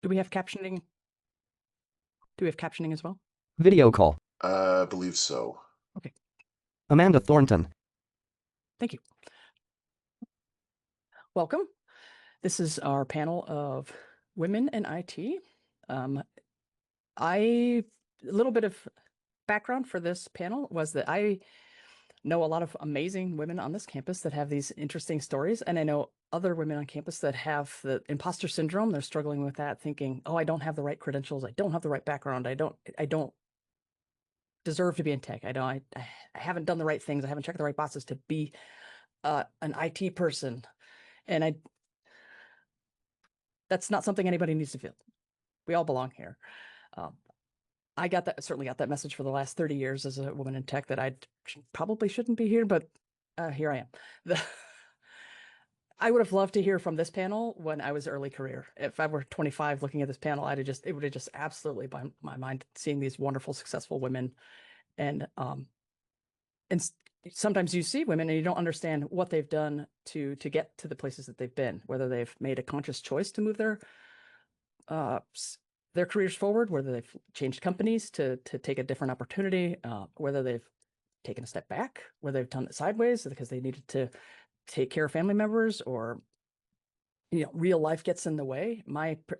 Do we have captioning? Do we have captioning as well? Video call. I believe so. Okay, Amanda Thornton. thank you. Welcome. This is our panel of women in IT. A little bit of background for this panel was that I know a lot of amazing women on this campus that have these interesting stories, and I know other women on campus that have the imposter syndrome. They're struggling with that, thinking, "Oh, I don't have the right credentials. I don't have the right background. I don't deserve to be in tech. I haven't done the right things. I haven't checked the right boxes to be an IT person." And that's not something anybody needs to feel. We all belong here. I certainly got that message for the last 30 years as a woman in tech that I probably shouldn't be here, but here I am. I would have loved to hear from this panel when I was early career. If I were 25 looking at this panel, it would have just absolutely blown my mind seeing these wonderful, successful women. And sometimes you see women and you don't understand what they've done to get to the places that they've been, whether they've made a conscious choice to move their careers forward, whether they've changed companies to take a different opportunity, whether they've taken a step back, whether they've done it sideways because they needed to take care of family members, or real life gets in the way.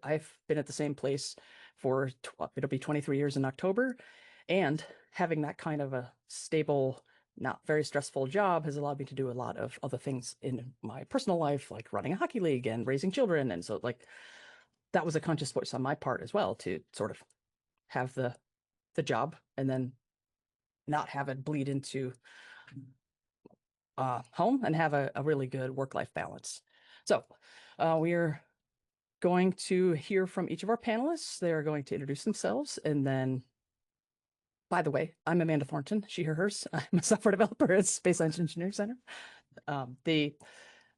I've been at the same place for it'll be 23 years in October, and having that kind of a stable, not very stressful job has allowed me to do a lot of other things in my personal life, like running a hockey league and raising children. And so that was a conscious choice on my part as well, to sort of have the job and then not have it bleed into home and have a really good work-life balance. So we're going to hear from each of our panelists. They're going to introduce themselves, and then, by the way, I'm Amanda Thornton, she, her, hers. I'm a software developer at Space Science Engineering Center.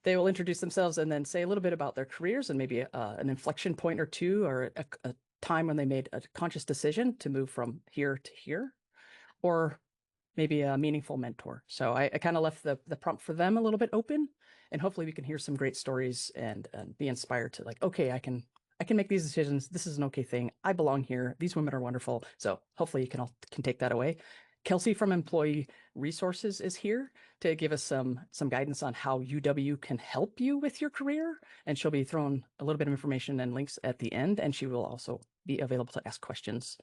They will introduce themselves and then say a little bit about their careers and maybe an inflection point or two, or a time when they made a conscious decision to move from here to here, or maybe a meaningful mentor. So I kind of left the prompt for them a little bit open, and hopefully we can hear some great stories and be inspired to, like, okay, I can make these decisions. This is an okay thing. I belong here. These women are wonderful. So hopefully you can take that away. Kelsey from Employee Resources is here to give us some guidance on how UW can help you with your career, and she'll be throwing a little bit of information and links at the end, and she will also be available to ask questions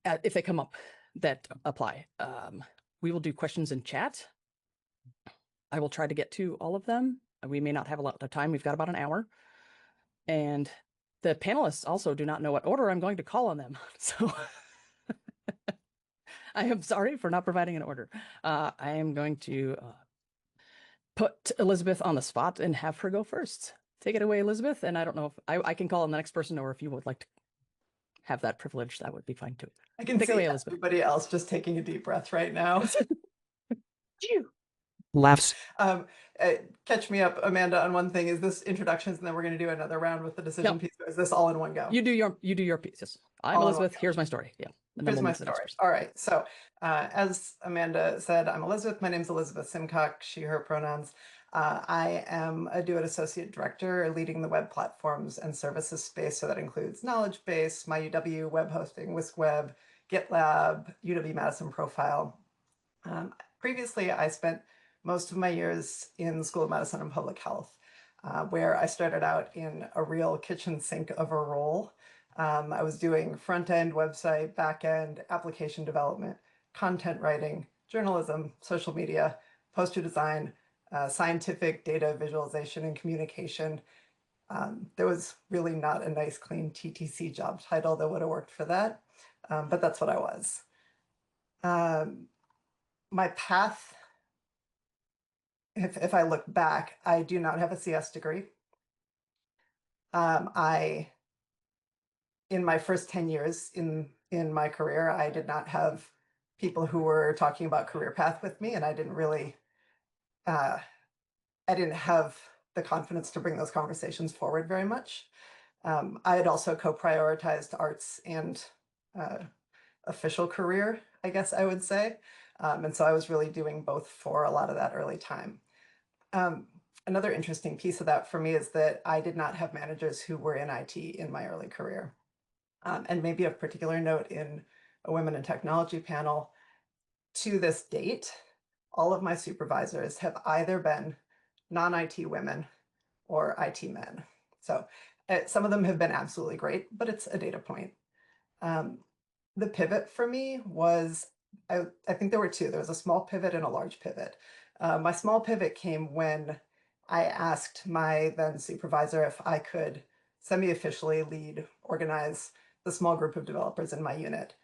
if they come up that apply. We will do questions in chat. I will try to get to all of them. We may not have a lot of time. We've got about an hour. And the panelists also do not know what order I'm going to call on them. So I am sorry for not providing an order. I am going to put Elizabeth on the spot and have her go first. Take it away, Elizabeth. And I don't know if I can call on the next person, or if you would like to have that privilege, that would be fine too. I can see everybody else just taking a deep breath right now. Laughs. Catch me up, Amanda, on one thing. Is this introductions, and then we're going to do another round with the decision piece? Or is this all in one go? You do your piece. Yes. I'm Elizabeth. Here's my story. Yeah. Here's my story. All right. So as Amanda said, I'm Elizabeth. My name's Elizabeth Simcock, she, her pronouns. I am a Do It Associate Director leading the web platforms and services space. So that includes Knowledge Base, my UW web hosting, Whisk Web, GitLab, UW-Madison profile. Previously, I spent most of my years in the School of Medicine and Public Health, where I started out in a real kitchen sink of a role. I was doing front-end website, back-end application development, content writing, journalism, social media, poster design, scientific data visualization and communication. There was really not a nice, clean TTC job title that would have worked for that, but that's what I was. My path, if I look back, I do not have a CS degree. In my first 10 years in my career, I did not have people who were talking about career path with me, and I didn't really, I didn't have the confidence to bring those conversations forward very much. I had also co-prioritized arts and official career, I guess I would say. And so I was really doing both for a lot of that early time. another interesting piece of that for me is that I did not have managers who were in IT in my early career. And maybe of particular note in a women in technology panel, to this date, all of my supervisors have either been non-IT women or IT men. So some of them have been absolutely great, but it's a data point. Um, the pivot for me was, I think there were two. There was a small pivot and a large pivot. My small pivot came when I asked my then supervisor if I could semi-officially lead, organize the small group of developers in my unit.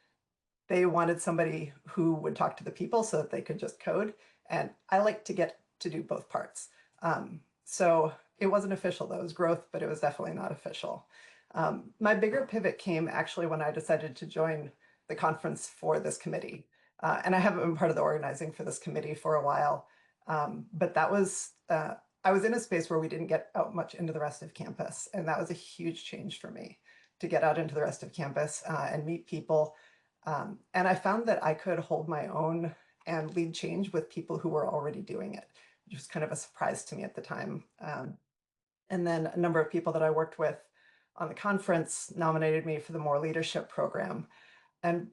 They wanted somebody who would talk to the people so that they could just code. And I like to get to do both parts. So it wasn't official, though. It was growth, but it was definitely not official. My bigger pivot came actually when I decided to join the conference for this committee. And I haven't been part of the organizing for this committee for a while. But that was, I was in a space where we didn't get out much into the rest of campus. And that was a huge change for me to get out into the rest of campus and meet people. And I found that I could hold my own and lead change with people who were already doing it, which was kind of a surprise to me at the time. And then a number of people that I worked with on the conference nominated me for the More Leadership program. And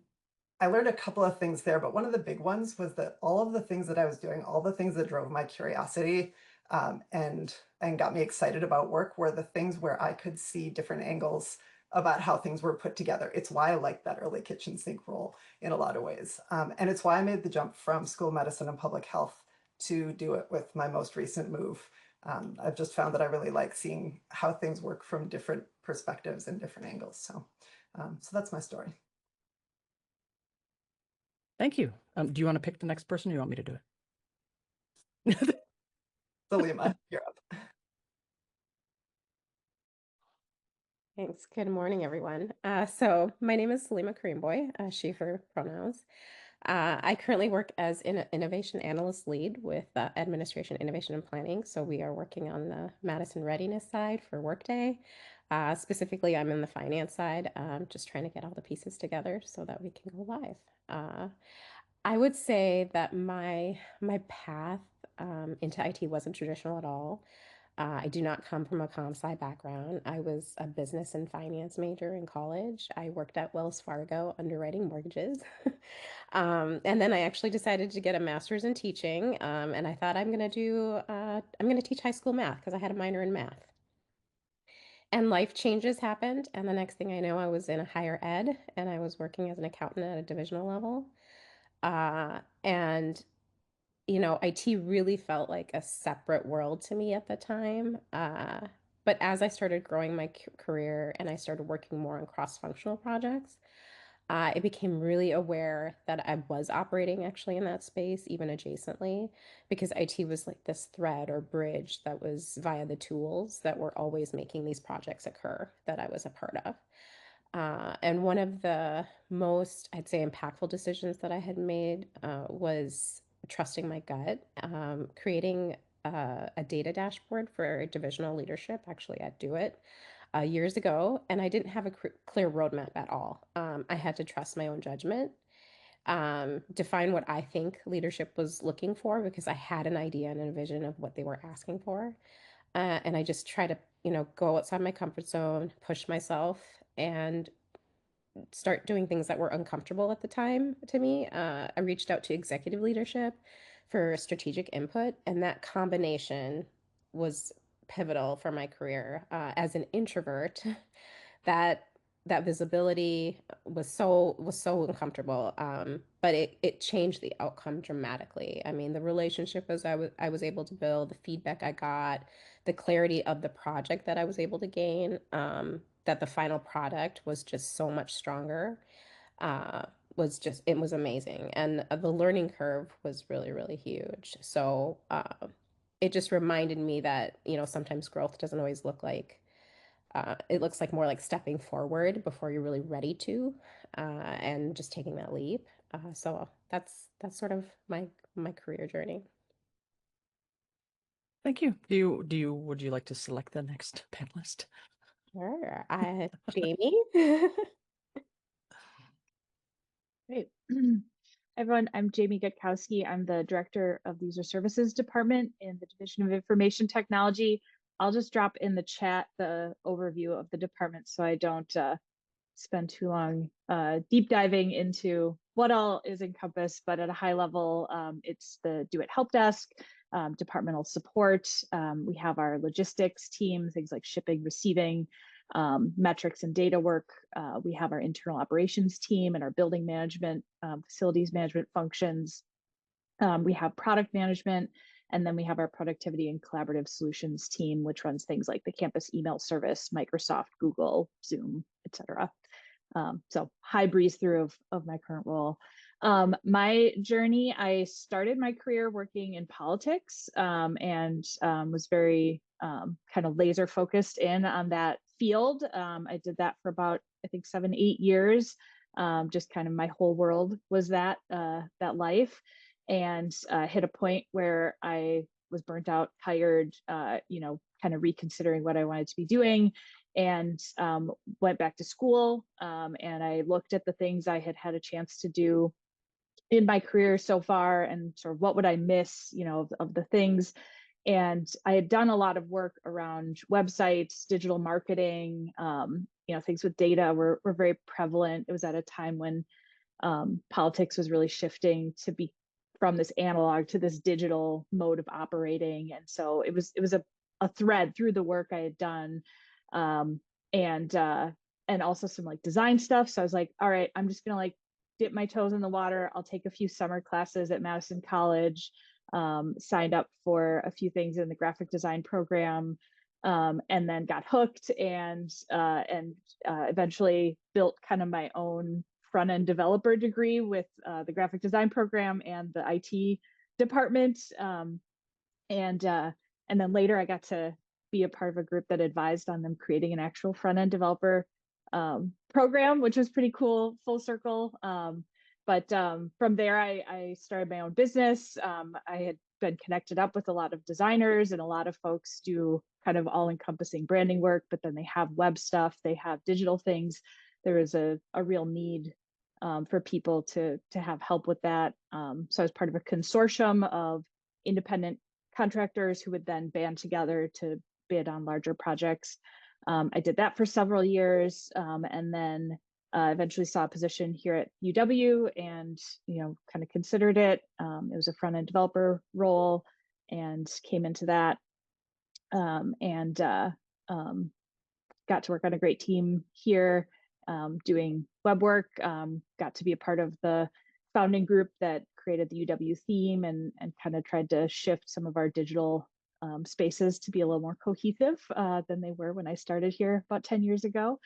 I learned a couple of things there, but one of the big ones was that all of the things that I was doing, all the things that drove my curiosity and got me excited about work were the things where I could see different angles about how things were put together. It's why I like that early kitchen sink role in a lot of ways. And it's why I made the jump from school of medicine and public health to do it with my most recent move. I've just found that I really like seeing how things work from different perspectives and different angles. So that's my story. Thank you. Do you want to pick the next person or you want me to do it? Salima, you're up. Thanks. Good morning, everyone. So my name is Salima Kareemboy, she, her pronouns. I currently work as an innovation analyst lead with administration, innovation, and planning. So we are working on the Madison readiness side for Workday. Specifically, I'm in the finance side, just trying to get all the pieces together so that we can go live. I would say that my path into IT wasn't traditional at all. I do not come from a comp sci background. I was a business and finance major in college. I worked at Wells Fargo underwriting mortgages. And then I actually decided to get a master's in teaching. And I thought I'm going to teach high school math because I had a minor in math. And life changes happened. And the next thing I know, I was in a higher ed and I was working as an accountant at a divisional level. And IT really felt like a separate world to me at the time. But as I started growing my career and I started working more on cross-functional projects, I became really aware that I was operating actually in that space, even adjacently, because IT was like this thread or bridge that was via the tools that were always making these projects occur that I was a part of. And one of the most, I'd say, impactful decisions that I had made was trusting my gut, creating a data dashboard for divisional leadership, actually at Do It, years ago. And I didn't have a clear roadmap at all. I had to trust my own judgment, define what I think leadership was looking for because I had an idea and a vision of what they were asking for. And I just try to, go outside my comfort zone, push myself, and start doing things that were uncomfortable at the time to me. I reached out to executive leadership for strategic input, and that combination was pivotal for my career. As an introvert, that that visibility was so uncomfortable, but it changed the outcome dramatically. I mean, the relationship as I was able to build, the feedback I got, the clarity of the project that I was able to gain, that the final product was just so much stronger, uh, it was amazing. And the learning curve was really, really huge. So it just reminded me that, sometimes growth doesn't always look like, it looks like more like stepping forward before you're really ready to, and just taking that leap. So that's sort of my career journey. Thank you. Would you like to select the next panelist? Sure. Jamie. Great. everyone. I'm Jamie Gutkowski. I'm the Director of the User Services Department in the Division of Information Technology. I'll just drop in the chat the overview of the department so I don't spend too long deep diving into what all is encompassed, but at a high level, it's the Do It Help Desk, departmental support. We have our logistics team, things like shipping, receiving, metrics and data work. We have our internal operations team and our building management, facilities management functions. We have product management, and then we have our productivity and collaborative solutions team, which runs things like the campus email service, Microsoft, Google, Zoom, etc. So high breeze through of my current role. My journey, I started my career working in politics and was very kind of laser focused in on that field. I did that for about, I think, 7, 8 years. Just kind of my whole world was that life, and hit a point where I was burnt out, tired, kind of reconsidering what I wanted to be doing, and went back to school. And I looked at the things I had had a chance to do in my career so far, and sort of what would I miss, of the things. And I had done a lot of work around websites, digital marketing, things with data were very prevalent. It was at a time when politics was really shifting to be from this analog to this digital mode of operating. And so it was a thread through the work I had done, and also some like design stuff. So I was like, all right, I'm just gonna like dip my toes in the water. I'll take a few summer classes at Madison College, signed up for a few things in the graphic design program, and then got hooked and eventually built kind of my own front-end developer degree with the graphic design program and the IT department. And then later I got to be a part of a group that advised on them creating an actual front-end developer program, which was pretty cool, full circle. But from there, I started my own business. I had been connected up with a lot of designers, and a lot of folks do kind of all-encompassing branding work, but then they have web stuff, they have digital things. There is a real need for people to have help with that. So I was part of a consortium of independent contractors who would then band together to bid on larger projects. I did that for several years, and then eventually saw a position here at UW and, kind of considered it. It was a front-end developer role and came into that, and got to work on a great team here, doing web work, got to be a part of the founding group that created the UW theme and kind of tried to shift some of our digital spaces to be a little more cohesive than they were when I started here about 10 years ago.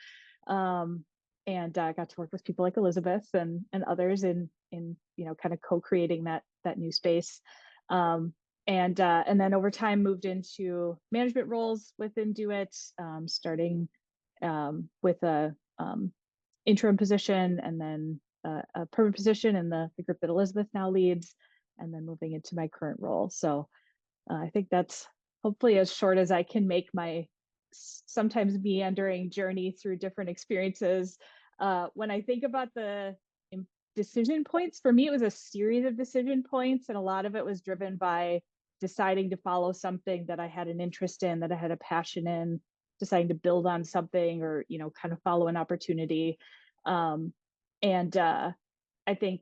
And got to work with people like Elizabeth and others in kind of co-creating that new space. And then over time moved into management roles within Do It, starting with a interim position and then a permanent position in the group that Elizabeth now leads, and then moving into my current role. So I think that's hopefully as short as I can make my sometimes meandering journey through different experiences. When I think about the decision points, for me, it was a series of decision points, and a lot of it was driven by deciding to follow something that I had an interest in, that I had a passion in, deciding to build on something or, kind of follow an opportunity. I think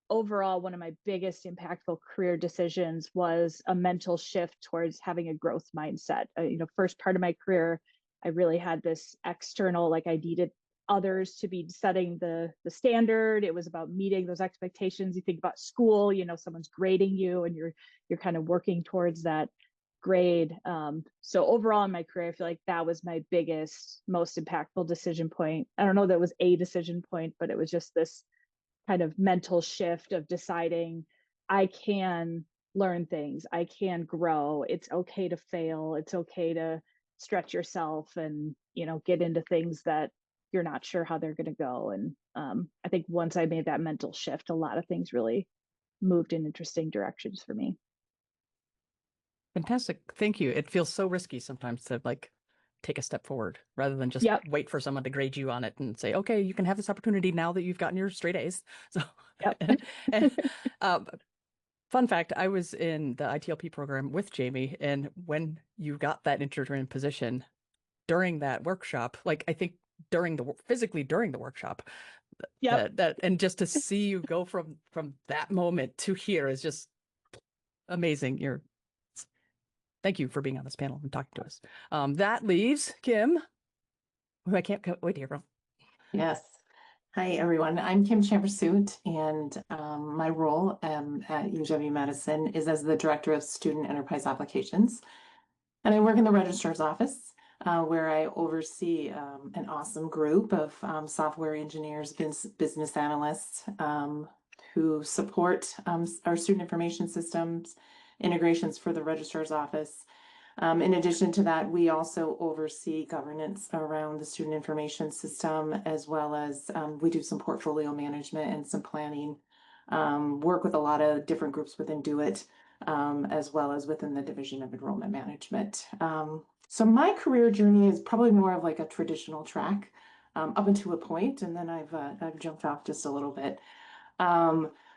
overall, one of my biggest impactful career decisions was a mental shift towards having a growth mindset. First part of my career, I really had this external, like I needed others to be setting the standard. It was about meeting those expectations. You think about school, someone's grading you and you're kind of working towards that grade. So overall in my career, I feel like that was my biggest, most impactful decision point. I don't know that it was a decision point, but it was just this kind of mental shift of deciding I can learn things, I can grow. It's okay to fail. It's okay to stretch yourself and, get into things that you're not sure how they're going to go. And I think once I made that mental shift, a lot of things really moved in interesting directions for me. Fantastic. Thank you. It feels so risky sometimes to like take a step forward rather than just Yep. wait for someone to grade you on it and say, okay, you can have this opportunity now that you've gotten your straight A's. So, Yep. and, fun fact, I was in the ITLP program with Jamie, and when you got that interim position during that workshop, like I think physically during the workshop, Yep. and just to see you go from that moment to here is just amazing. Thank you for being on this panel and talking to us. That leaves Kim, who I can't wait to hear from. Yes. Hi, everyone. I'm Kim Channpraseut, and my role at UW-Madison is as the Director of Student Enterprise Applications. And I work in the Registrar's Office, where I oversee an awesome group of software engineers, business analysts who support our student information systems, integrations for the Registrar's Office. In addition to that, we also oversee governance around the student information system, as well as we do some portfolio management and some planning, work with a lot of different groups within DoIT, as well as within the Division of Enrollment Management. So my career journey is probably more of like a traditional track up until a point, and then I've jumped off just a little bit.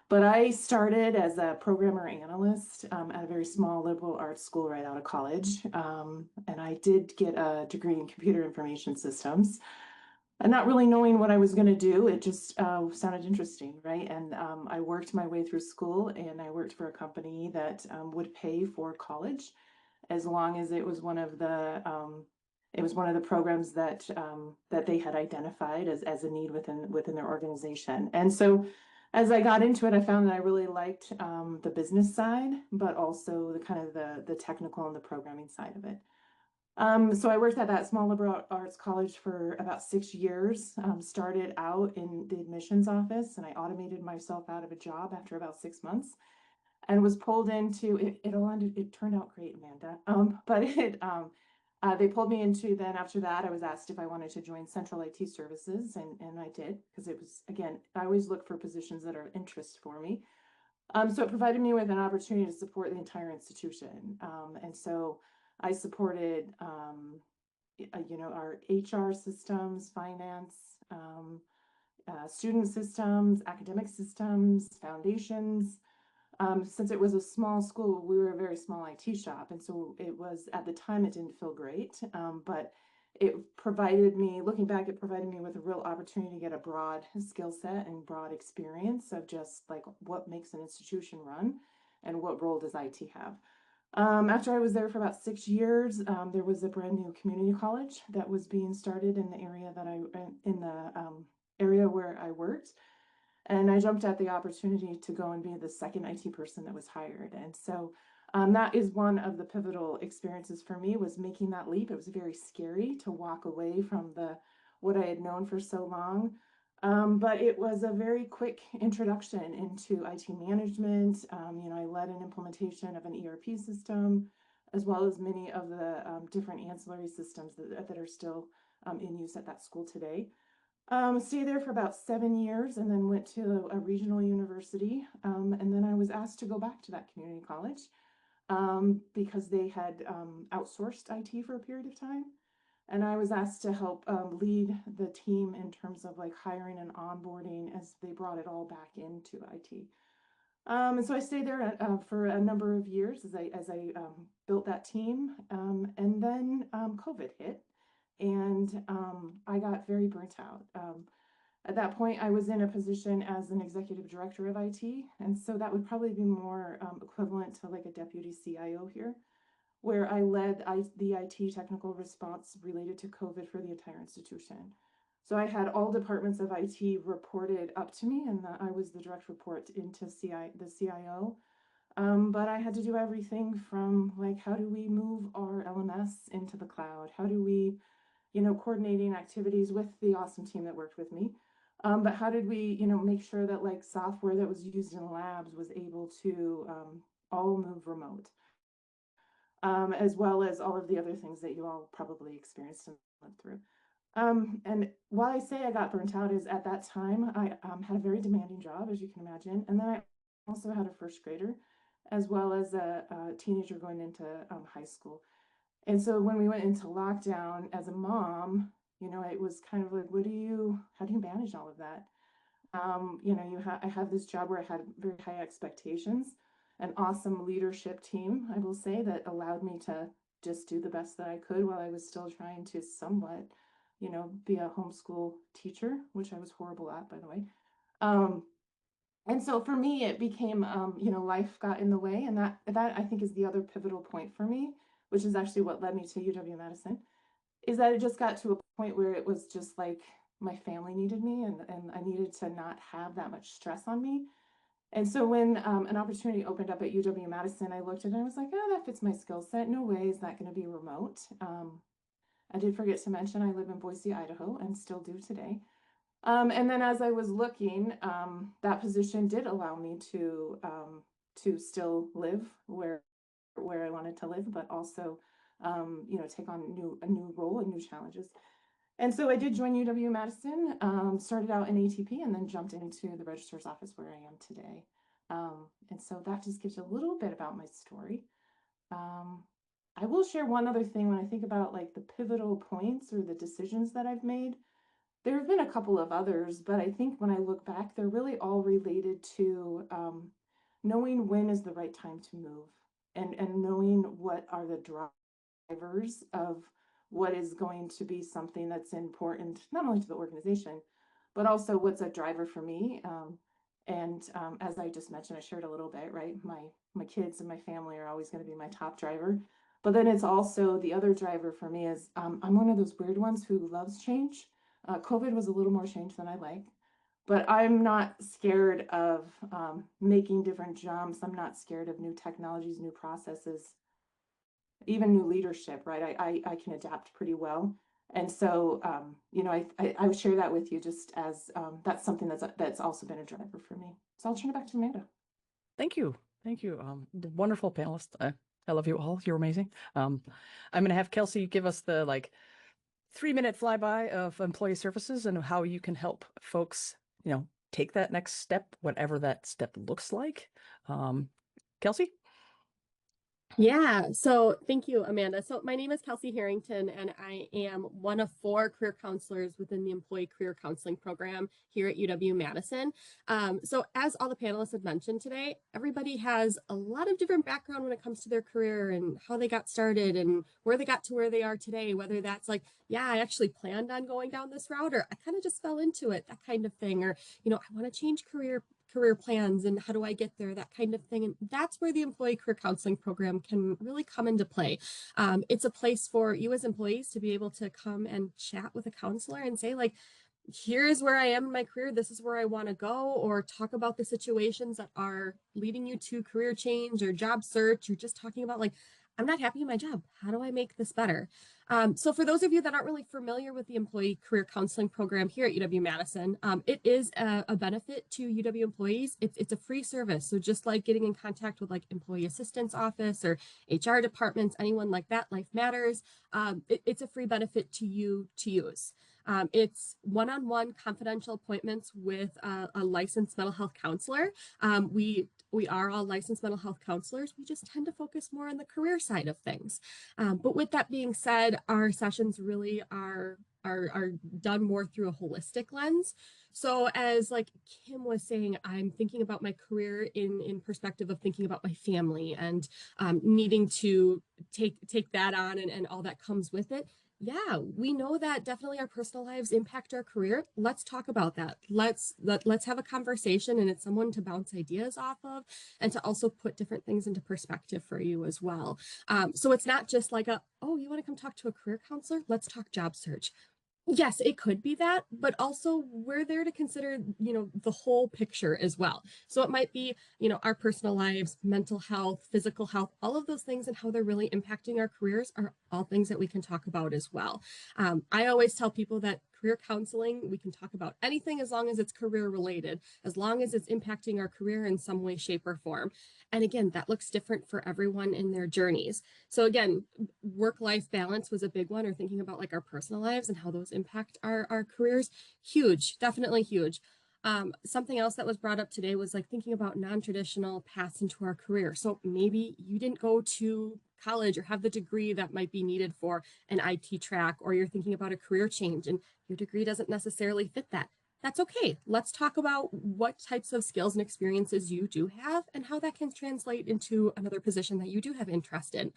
But I started as a programmer analyst at a very small liberal arts school right out of college. And I did get a degree in computer information systems. And not really knowing what I was going to do, it just sounded interesting, right? And I worked my way through school, and I worked for a company that would pay for college as long as it was one of the programs that that they had identified as a need within their organization. And so as I got into it, I found that I really liked the business side, but also the kind of the technical and the programming side of it. So I worked at that small liberal arts college for about 6 years, started out in the admissions office, and I automated myself out of a job after about 6 months and was pulled into it. It turned out great, Amanda. They pulled me into, then after that, I was asked if I wanted to join Central IT Services, and I did, because it was, again, I always look for positions that are of interest for me. So it provided me with an opportunity to support the entire institution. And so I supported, our HR systems, finance, student systems, academic systems, foundations. Since it was a small school, we were a very small IT shop. And so it was, at the time, it didn't feel great. But it provided me, looking back, it provided me with a real opportunity to get a broad skill set and broad experience of just like what makes an institution run and what role does IT have. After I was there for about 6 years, there was a brand new community college that was being started in the area area where I worked. And I jumped at the opportunity to go and be the second IT person that was hired. And so that is one of the pivotal experiences for me, was making that leap. It was very scary to walk away from what I had known for so long. But it was a very quick introduction into IT management. I led an implementation of an ERP system, as well as many of the different ancillary systems that are still in use at that school today. Stayed there for about 7 years, and then went to a regional university. And then I was asked to go back to that community college because they had outsourced IT for a period of time. And I was asked to help lead the team in terms of like hiring and onboarding as they brought it all back into IT. And so I stayed there for a number of years as I built that team. And then COVID hit. And I got very burnt out. At that point, I was in a position as an executive director of IT. And so that would probably be more equivalent to like a deputy CIO here, where I led the IT technical response related to COVID for the entire institution. So I had all departments of IT reported up to me, and I was the direct report into the CIO. But I had to do everything from like, how do we move our LMS into the cloud? How do we coordinating activities with the awesome team that worked with me. But how did we, make sure that like software that was used in labs was able to all move remote, as well as all of the other things that you all probably experienced and went through. And why I say I got burnt out is at that time, I had a very demanding job, as you can imagine. And then I also had a first grader, as well as a teenager going into high school. And so when we went into lockdown as a mom, you know, it was kind of like, how do you manage all of that? You know, I have this job where I had very high expectations, an awesome leadership team, I will say, that allowed me to just do the best that I could while I was still trying to somewhat, you know, be a homeschool teacher, which I was horrible at, by the way. And so for me, it became, you know, life got in the way, and that I think is the other pivotal point for me, which is actually what led me to UW-Madison, is that it just got to a point where it was just like my family needed me, and I needed to not have that much stress on me. And so when an opportunity opened up at UW-Madison, I looked at it and I was like, oh, that fits my skill set. No way is that going to be remote. I did forget to mention I live in Boise, Idaho, and still do today. And then as I was looking, that position did allow me to still live where I wanted to live, but also, you know, take on a new role and new challenges. And so I did join UW-Madison, started out in ATP, and then jumped into the registrar's office where I am today. And so that just gives you a little bit about my story. I will share one other thing when I think about like the pivotal points or the decisions that I've made. There have been a couple of others, but I think when I look back, they're really all related to knowing when is the right time to move, and knowing what are the drivers of what is going to be something that's important, not only to the organization, but also what's a driver for me. And as I just mentioned, I shared a little bit, right? My kids and my family are always going to be my top driver. But then it's also the other driver for me is I'm one of those weird ones who loves change. COVID was a little more change than I like, but I'm not scared of making different jumps. I'm not scared of new technologies, new processes, even new leadership, right? I can adapt pretty well. And so, you know, I would share that with you just as that's something that's also been a driver for me. So I'll turn it back to Amanda. Thank you. Thank you. The wonderful panelists. I love you all. You're amazing. I'm going to have Kelsey give us the 3-minute flyby of employee services and how you can help folks, you know, take that next step, whatever that step looks like. Kelsey? Yeah, so thank you, Amanda. So my name is Kelsey Harrington, and I am one of 4 career counselors within the Employee Career Counseling Program here at UW-Madison. So as all the panelists have mentioned today, everybody has a lot of different background when it comes to their career and how they got started and where they got to where they are today, whether that's like, yeah, I actually planned on going down this route, or I kind of just fell into it, that kind of thing, or, you know, I want to change career plans and how do I get there, that kind of thing. And that's where the Employee Career Counseling Program can really come into play. It's a place for you as employees to be able to come and chat with a counselor and say, like, here's where I am in my career, this is where I want to go, or talk about the situations that are leading you to career change or job search, or just talking about like, I'm not happy in my job. How do I make this better? So for those of you that aren't really familiar with the Employee Career Counseling Program here at UW-Madison, it is a benefit to UW employees. It's a free service. So just like getting in contact with like Employee Assistance Office or HR departments, anyone like that, Life Matters, it's a free benefit to you to use. It's one-on-one confidential appointments with a licensed mental health counselor. We are all licensed mental health counselors. We just tend to focus more on the career side of things. But with that being said, our sessions really are done more through a holistic lens. So as like Kim was saying, I'm thinking about my career in perspective of thinking about my family and needing to take that on and all that comes with it. Yeah, we know that definitely our personal lives impact our career. Let's talk about that. Let's have a conversation, and it's someone to bounce ideas off of and to also put different things into perspective for you as well. So it's not just like oh, you want to come talk to a career counselor? Let's talk job search. Yes, it could be that, but also we're there to consider, you know, the whole picture as well. So it might be, you know, our personal lives, mental health, physical health, all of those things and how they're really impacting our careers are all things that we can talk about as well. I always tell people that career counseling, we can talk about anything as long as it's career related, as long as it's impacting our career in some way, shape, or form. And again, that looks different for everyone in their journeys. So again, work-life balance was a big one, or thinking about like our personal lives and how those impact our careers. Huge, definitely huge. Something else that was brought up today was like thinking about non-traditional paths into our career. So maybe you didn't go to college or have the degree that might be needed for an IT track, or you're thinking about a career change and your degree doesn't necessarily fit that. That's okay. Let's talk about what types of skills and experiences you do have and how that can translate into another position that you do have interest in.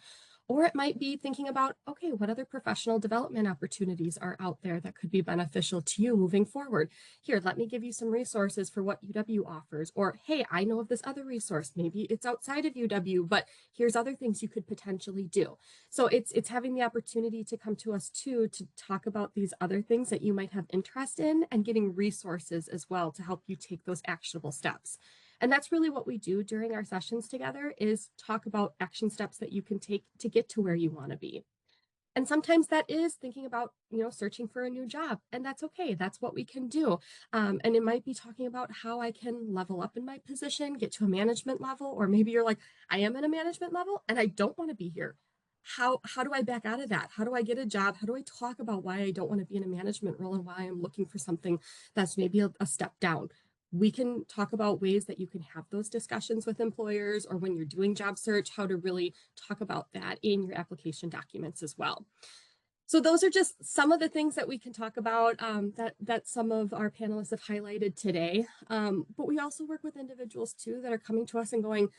Or it might be thinking about, okay, what other professional development opportunities are out there that could be beneficial to you moving forward? Here, let me give you some resources for what UW offers. Or, hey, I know of this other resource. Maybe it's outside of UW, but here's other things you could potentially do. So it's having the opportunity to come to us too, to talk about these other things that you might have interest in and getting resources as well to help you take those actionable steps. And that's really what we do during our sessions together, is talk about action steps that you can take to get to where you want to be. And sometimes that is thinking about, searching for a new job, and that's okay. That's what we can do. And it might be talking about how I can level up in my position, get to a management level, or maybe you're like, I am in a management level and I don't want to be here. How do I back out of that? How do I get a job? How do I talk about why I don't want to be in a management role and why I'm looking for something that's maybe a step down? We can talk about ways that you can have those discussions with employers, or when you're doing job search, how to really talk about that in your application documents as well. So those are just some of the things that we can talk about that some of our panelists have highlighted today. But we also work with individuals too that are coming to us and going,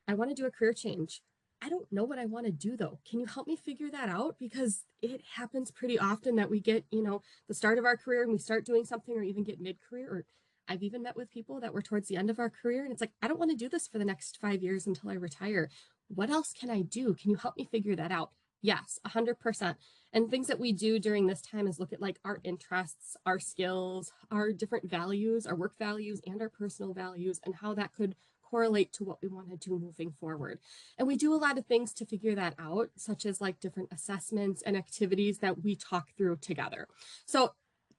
I want to do a career change. I don't know what I want to do though. Can you help me figure that out? Because it happens pretty often that we get, the start of our career and we start doing something, or even get mid-career, or I've even met with people that were towards the end of our career and it's like, I don't want to do this for the next 5 years until I retire. What else can I do? Can you help me figure that out? Yes, 100%. And things that we do during this time is look at like our interests, our skills, our different values, our work values and our personal values, and how that could correlate to what we want to do moving forward. And we do a lot of things to figure that out, such as like different assessments and activities that we talk through together. So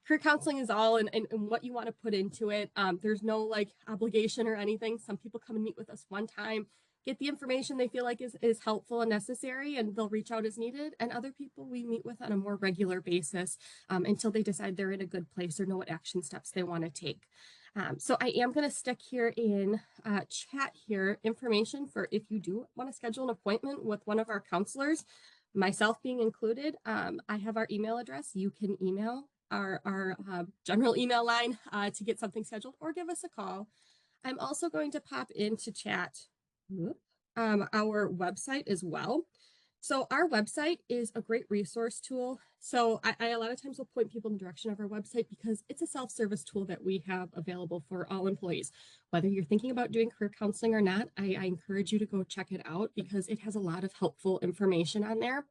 career counseling is all in what you want to put into it. There's no like obligation or anything. Some people come and meet with us one time, get the information they feel like is helpful and necessary, and they'll reach out as needed. And other people we meet with on a more regular basis until they decide they're in a good place or know what action steps they want to take. So I am going to stick here in chat here information for if you do want to schedule an appointment with one of our counselors, myself being included. I have our email address. You can email our general email line to get something scheduled, or give us a call. I'm also going to pop into chat our website as well. So our website is a great resource tool. So I a lot of times will point people in the direction of our website because it's a self-service tool that we have available for all employees. Whether you're thinking about doing career counseling or not, I encourage you to go check it out because it has a lot of helpful information on there.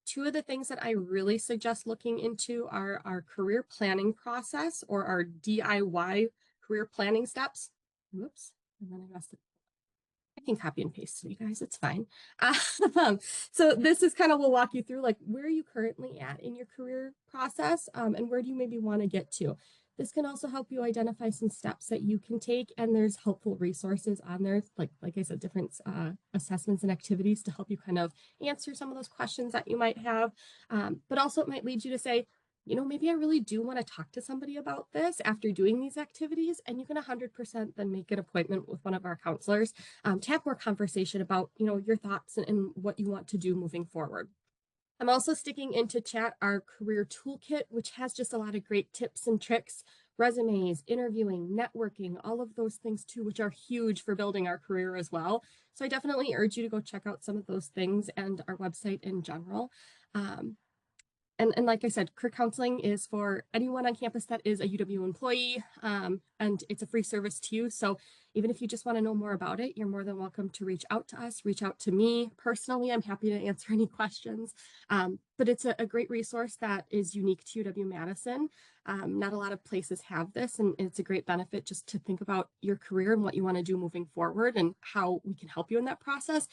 Two of the things that I really suggest looking into are our career planning process, or our DIY career planning steps. Whoops, and then I messed it. I can copy and paste it, you guys, it's fine. So this is kind of, we'll walk you through like, where are you currently at in your career process, and where do you maybe want to get to? This can also help you identify some steps that you can take, and there's helpful resources on there, like I said, different assessments and activities to help you kind of answer some of those questions that you might have. But also it might lead you to say, maybe I really do want to talk to somebody about this after doing these activities, and you can 100% then make an appointment with one of our counselors to have more conversation about, your thoughts and what you want to do moving forward. I'm also sticking into chat our career toolkit, which has just a lot of great tips and tricks, resumes, interviewing, networking, all of those things too, which are huge for building our career as well. So I definitely urge you to go check out some of those things and our website in general. And like I said, career counseling is for anyone on campus that is a UW employee, and it's a free service to you. So even if you just want to know more about it, you're more than welcome to reach out to us, reach out to me personally. I'm happy to answer any questions. But it's a great resource that is unique to UW-Madison. Not a lot of places have this, and it's a great benefit just to think about your career and what you want to do moving forward and how we can help you in that process.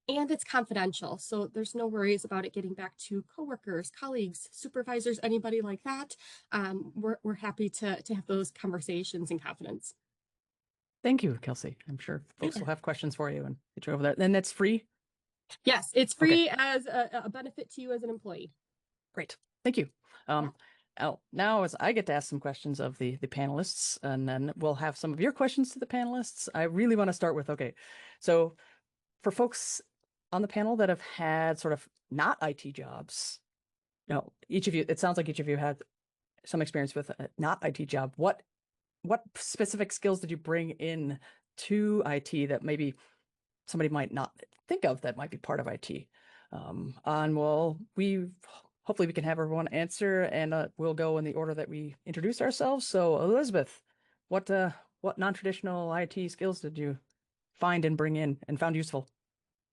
And it's confidential, so there's no worries about it getting back to coworkers, colleagues, supervisors, anybody like that. We're happy to have those conversations in confidence. Thank you, Kelsey. I'm sure folks will have questions for you and get you over there. And that's free? Yes, it's free as a benefit to you as an employee. Great. Thank you. Now as I get to ask some questions of the panelists, and then we'll have some of your questions to the panelists. I really want to start with, so for folks on the panel that have had sort of not IT jobs? No, each of you, it sounds like each of you had some experience with a not IT job. What specific skills did you bring in to IT that maybe somebody might not think of that might be part of IT? And well, hopefully we can have everyone answer, and we'll go in the order that we introduce ourselves. So Elizabeth, what non-traditional IT skills did you find and bring in and found useful?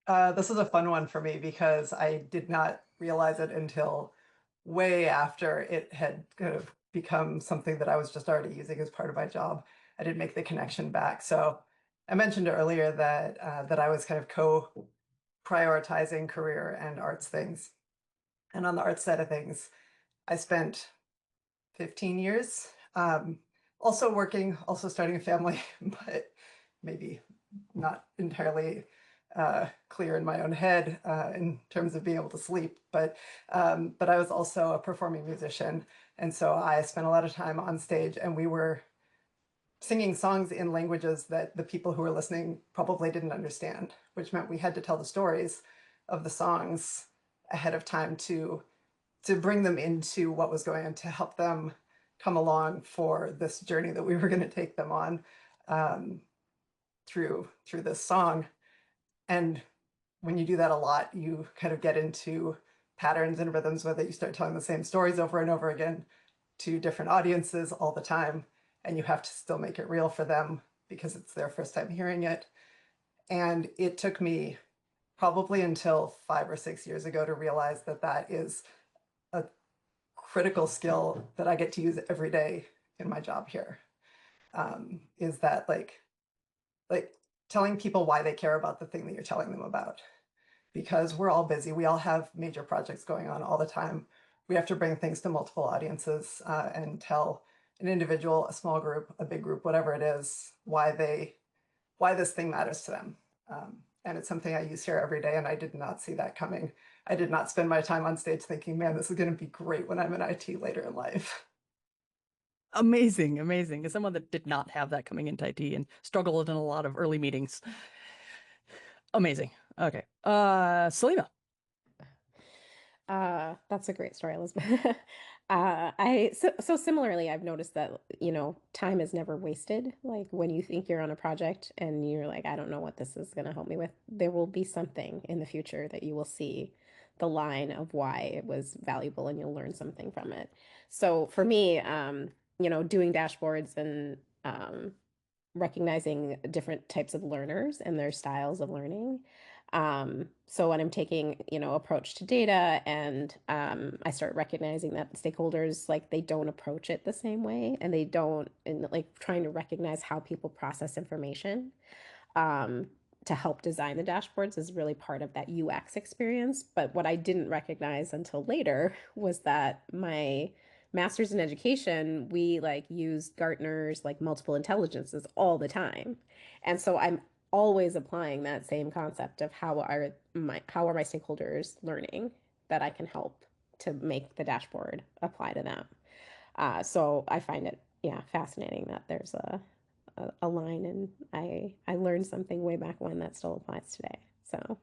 This is a fun one for me because I did not realize it until way after it had kind of become something that I was just already using as part of my job. I didn't make the connection back. So I mentioned earlier that that I was kind of prioritizing career and arts things. And on the arts side of things, I spent 15 years also working, also starting a family, but maybe not entirely clear in my own head in terms of being able to sleep. But I was also a performing musician. And so I spent a lot of time on stage, and we were singing songs in languages that the people who were listening probably didn't understand, which meant we had to tell the stories of the songs ahead of time to bring them into what was going on, to help them come along for this journey that we were going to take them on through this song. And when you do that a lot, you kind of get into patterns and rhythms, whether you start telling the same stories over and over again to different audiences all the time, and you have to still make it real for them because it's their first time hearing it. And it took me probably until 5 or 6 years ago to realize that that is a critical skill that I get to use every day in my job here. Is that like telling people why they care about the thing that you're telling them about. Because we're all busy. We all have major projects going on all the time. We have to bring things to multiple audiences and tell an individual, a small group, a big group, whatever it is, why this thing matters to them. And it's something I use here every day, and I did not see that coming. I did not spend my time on stage thinking, man, this is going to be great when I'm in IT later in life. Amazing, amazing. As someone that did not have that coming into IT and struggled in a lot of early meetings. Amazing. Okay. Selena. That's a great story, Elizabeth. So similarly, I've noticed that, time is never wasted. Like when you think you're on a project and you're like, I don't know what this is going to help me with, there will be something in the future that you will see the line of why it was valuable and you'll learn something from it. So for me, doing dashboards and recognizing different types of learners and their styles of learning. So when I'm taking, approach to data and I start recognizing that stakeholders, like they don't approach it the same way and they don't, and like trying to recognize how people process information to help design the dashboards is really part of that UX experience. But what I didn't recognize until later was that my master's in education, we like use Gartner's like multiple intelligences all the time. And so I'm always applying that same concept of how are my stakeholders learning that I can help to make the dashboard apply to them. So I find it, fascinating that there's a line, and I learned something way back when that still applies today. So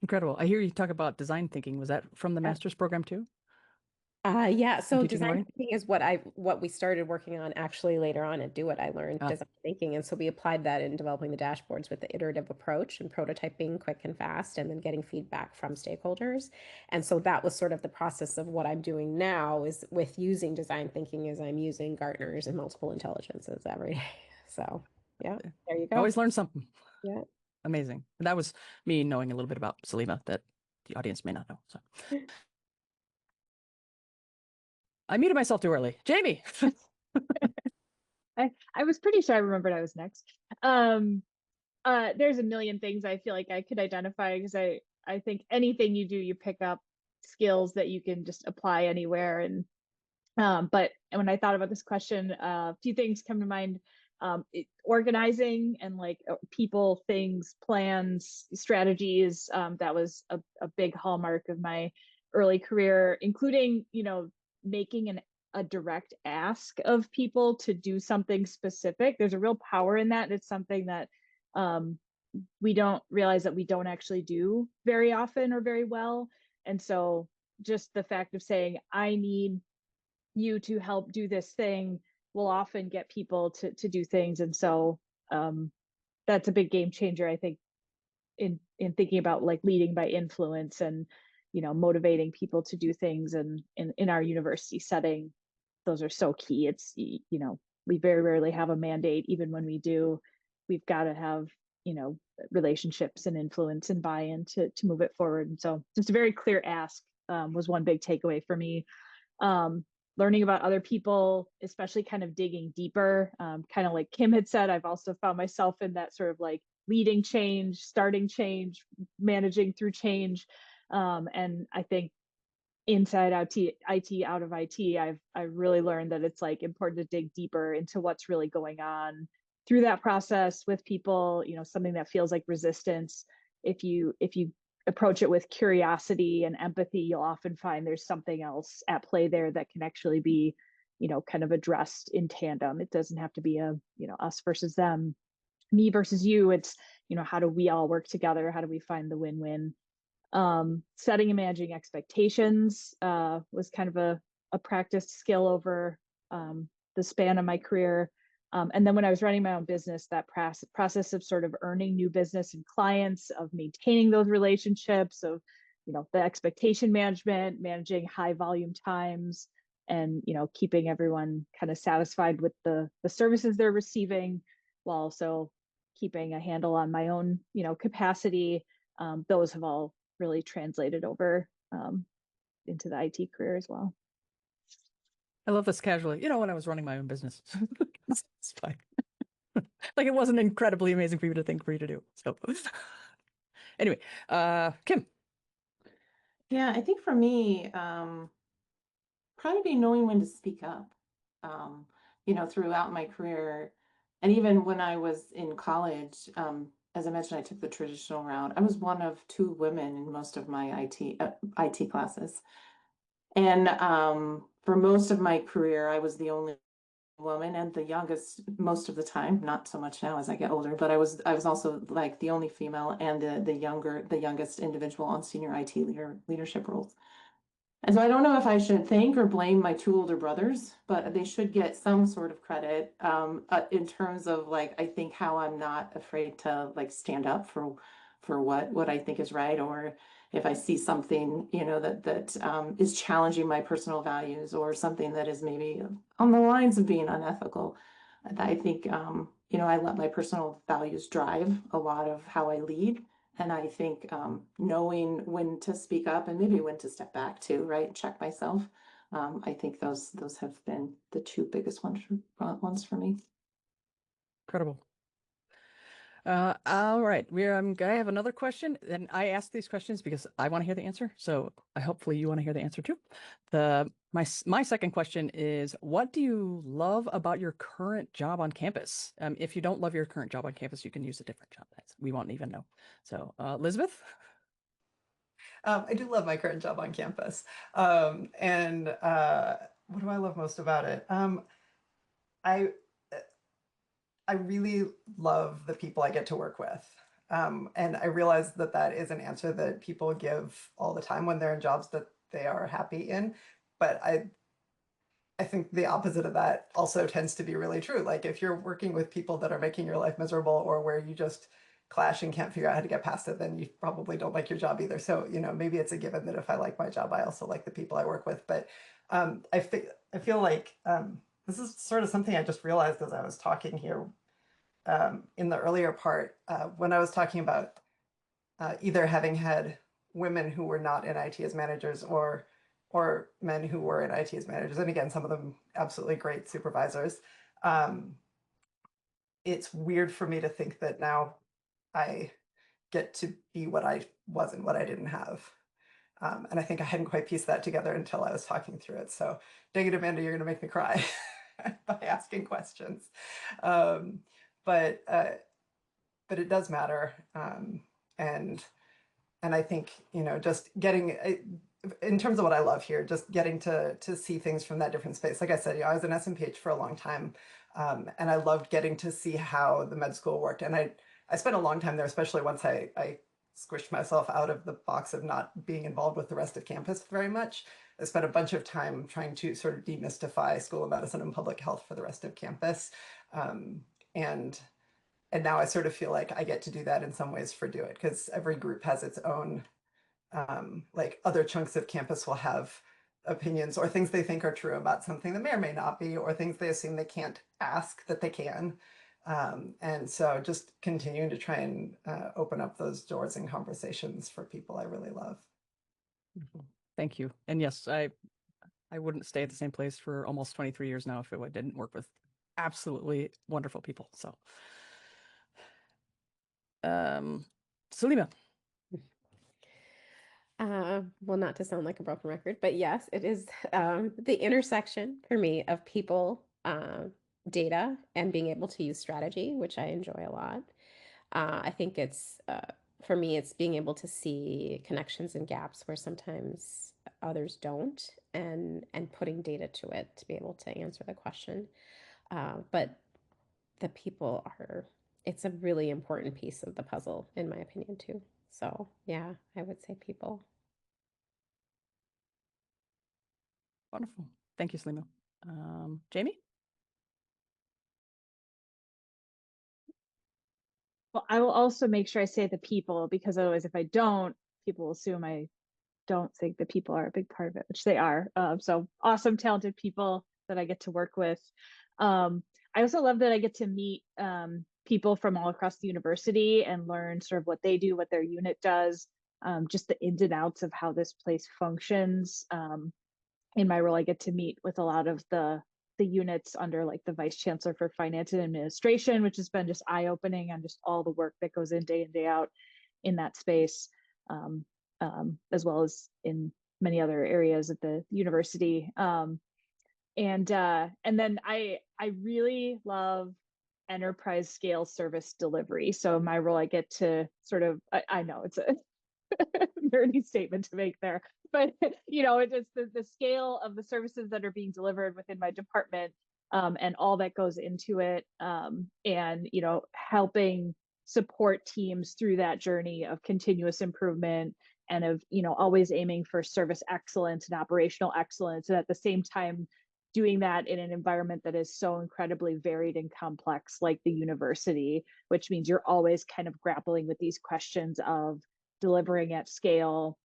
Incredible. I hear you talk about design thinking. Was that from the master's program too? yeah, so teaching and design learning? thinking is what we started working on actually later on at Do It. I learned design thinking, and so we applied that in developing the dashboards with the iterative approach and prototyping quick and fast, and then getting feedback from stakeholders. And so that was sort of the process of what I'm doing now is with using design thinking as I'm using Gartner's and multiple intelligences every day. So yeah, there you go. Always learn something. Yeah. Amazing. And that was me knowing a little bit about Selena that the audience may not know. So I muted myself too early. Jamie. I was pretty sure I remembered I was next. There's a million things I feel like I could identify because I think anything you do, you pick up skills that you can just apply anywhere. And but when I thought about this question, a few things come to mind. Organizing and like people, things, plans, strategies. That was a big hallmark of my early career, including, making a direct ask of people to do something specific. There's a real power in that. It's something that we don't realize that we don't actually do very often or very well. And so just the fact of saying, I need you to help do this thing will often get people to do things. And so that's a big game changer, I think, in thinking about like leading by influence and, motivating people to do things. And in our university setting, those are so key. It's, we very rarely have a mandate. Even when we do, we've got to have, relationships and influence and buy-in to move it forward. And so just a very clear ask was one big takeaway for me. Learning about other people, especially kind of digging deeper, kind of like Kim had said, I've also found myself in that sort of like leading change, starting change, managing through change. And I think inside IT, out of IT, I've really learned that it's like important to dig deeper into what's really going on through that process with people, something that feels like resistance. If you approach it with curiosity and empathy, you'll often find there's something else at play there that can actually be, kind of addressed in tandem. It doesn't have to be a, us versus them, me versus you. It's, how do we all work together? How do we find the win-win? Setting and managing expectations was kind of a practiced skill over the span of my career. And then when I was running my own business, that process of sort of earning new business and clients, of maintaining those relationships, of, the expectation management, managing high volume times, and, keeping everyone kind of satisfied with the services they're receiving, while also keeping a handle on my own, capacity. Those have all really translated over into the IT career as well. I love this casually. When I was running my own business, it's fine. Like it wasn't incredibly amazing for you to do. So anyway, Kim. Yeah, I think for me, probably knowing when to speak up, throughout my career. And even when I was in college, as I mentioned, I took the traditional route. I was one of two women in most of my IT classes. And for most of my career, I was the only woman and the youngest most of the time, not so much now as I get older, but I was also like the only female and the youngest individual on senior IT leadership roles. And so I don't know if I should thank or blame my two older brothers, but they should get some sort of credit in terms of like, I think how I'm not afraid to like stand up for what I think is right, or if I see something, that is challenging my personal values, or something that is maybe on the lines of being unethical. I think, I let my personal values drive a lot of how I lead. And I think knowing when to speak up and maybe when to step back too, right? Check myself. I think those have been the two biggest ones for me. Incredible. All right, I have another question, and I ask these questions because I want to hear the answer. So hopefully you want to hear the answer too. My second question is, what do you love about your current job on campus? If you don't love your current job on campus, you can use a different job. We won't even know. So Elizabeth? I do love my current job on campus. And what do I love most about it? I really love the people I get to work with. And I realize that is an answer that people give all the time when they're in jobs that they are happy in. But I think the opposite of that also tends to be really true. Like if you're working with people that are making your life miserable, or where you just clash and can't figure out how to get past it, then you probably don't like your job either. So, maybe it's a given that if I like my job, I also like the people I work with. But I feel like this is sort of something I just realized as I was talking here in the earlier part, when I was talking about either having had women who were not in IT as managers, or men who were in IT as managers, and again, some of them absolutely great supervisors. It's weird for me to think that now I get to be what I wasn't, what I didn't have. And I think I hadn't quite pieced that together until I was talking through it. So dang it, Amanda, you're going to make me cry by asking questions. But it does matter. And I think, just getting, in terms of what I love here, just getting to see things from that different space. Like I said, I was an SMPH for a long time. And I loved getting to see how the med school worked. And I spent a long time there, especially once I squished myself out of the box of not being involved with the rest of campus very much. I spent a bunch of time trying to sort of demystify School of Medicine and public health for the rest of campus. And now I sort of feel like I get to do that in some ways for Do It, because every group has its own, like other chunks of campus will have opinions or things they think are true about something that may or may not be, or things they assume they can't ask that they can. And so just continuing to try and open up those doors and conversations for people I really love. Thank you. And yes, I wouldn't stay at the same place for almost 23 years now if it didn't work with absolutely wonderful people. So, Salima. Well, not to sound like a broken record, but yes, it is the intersection for me of people, data, and being able to use strategy, which I enjoy a lot. I think it's for me, it's being able to see connections and gaps where sometimes others don't, and putting data to it to be able to answer the question. But the people are, it's a really important piece of the puzzle, in my opinion, too. So yeah, I would say people. Wonderful. Thank you, Salima. Jamie? Well, I will also make sure I say the people, because otherwise, if I don't, people will assume I don't think the people are a big part of it, which they are. So awesome, talented people that I get to work with. I also love that I get to meet people from all across the university and learn sort of what they do, what their unit does, just the ins and outs of how this place functions. In my role, I get to meet with a lot of the units under like the vice chancellor for finance and administration, which has been just eye-opening on just all the work that goes in day out in that space, as well as in many other areas at the university. And then I really love enterprise scale service delivery. So in my role, I get to sort of, I know it's a nerdy statement to make there, but it's the scale of the services that are being delivered within my department, and all that goes into it, and helping support teams through that journey of continuous improvement and of always aiming for service excellence and operational excellence, and at the same time doing that in an environment that is so incredibly varied and complex like the university, which means you're always kind of grappling with these questions of delivering at scale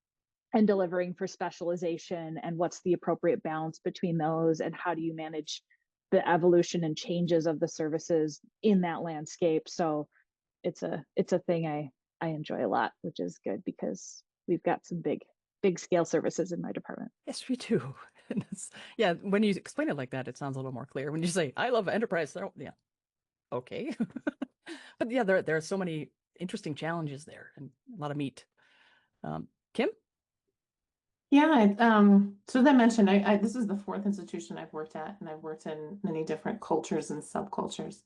and delivering for specialization, and what's the appropriate balance between those, and how do you manage the evolution and changes of the services in that landscape. So it's a thing I enjoy a lot, which is good because we've got some big scale services in my department. Yes, we do. Yeah, when you explain it like that, it sounds a little more clear. When you say, I love enterprise, yeah, okay. But yeah, there are so many interesting challenges there and a lot of meat. Kim? Yeah, so as I mentioned, this is the fourth institution I've worked at, and I've worked in many different cultures and subcultures.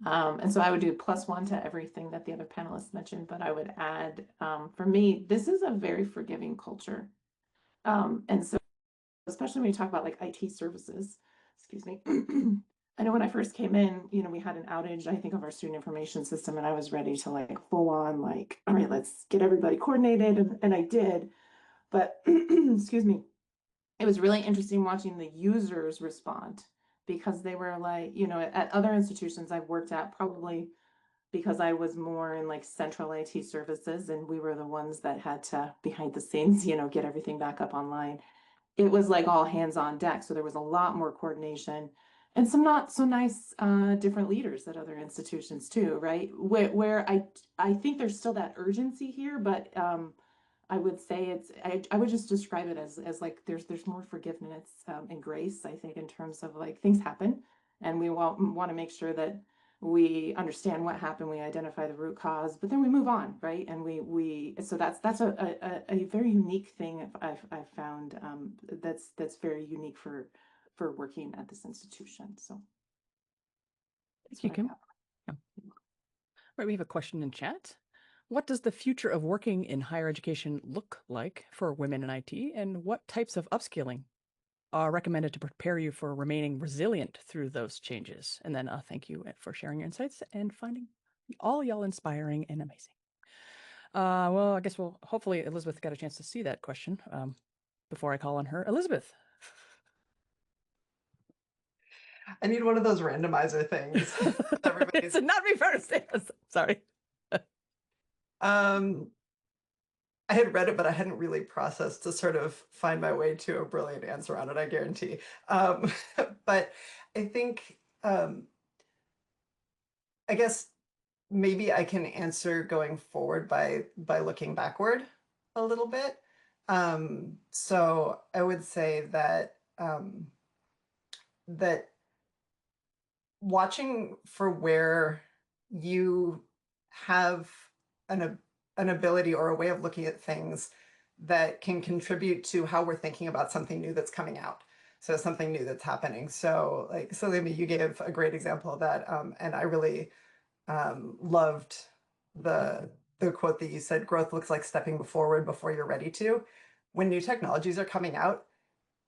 And so I would do +1 to everything that the other panelists mentioned, but I would add, for me, this is a very forgiving culture. And so especially when you talk about like IT services, excuse me. I know when I first came in, we had an outage, I think, of our student information system, and I was ready to like full on like, all right, let's get everybody coordinated, and I did. But excuse me, it was really interesting watching the users respond, because they were like, at other institutions I've worked at, probably because I was more in like central IT services, and we were the ones that had to behind the scenes, get everything back up online. It was like all hands on deck. So there was a lot more coordination and some not so nice different leaders at other institutions too, right? Where I think there's still that urgency here, but I would say I would just describe it as like there's more forgiveness and grace, I think, in terms of like things happen, and we want to make sure that we understand what happened, we identify the root cause, but then we move on, right? And so that's a very unique thing I've found, that's very unique for working at this institution. So Thank you, Kim. Yeah. Right, we have a question in chat. What does the future of working in higher education look like for women in IT, and what types of upskilling are recommended to prepare you for remaining resilient through those changes? And then thank you for sharing your insights and finding All y'all inspiring and amazing. Well, I guess hopefully Elizabeth got a chance to see that question before I call on her. Elizabeth. I need one of those randomizer things. It's not me first. Sorry. I had read it, but I hadn't really processed to sort of find my way to a brilliant answer on it, I guarantee. But I think, I guess maybe I can answer going forward by looking backward a little bit. So I would say that that watching for where you have an ability or a way of looking at things that can contribute to how we're thinking about something new that's coming out. So something new that's happening. So like Salima, you gave a great example of that, and I really loved the quote that you said, growth looks like stepping forward before you're ready to. When new technologies are coming out,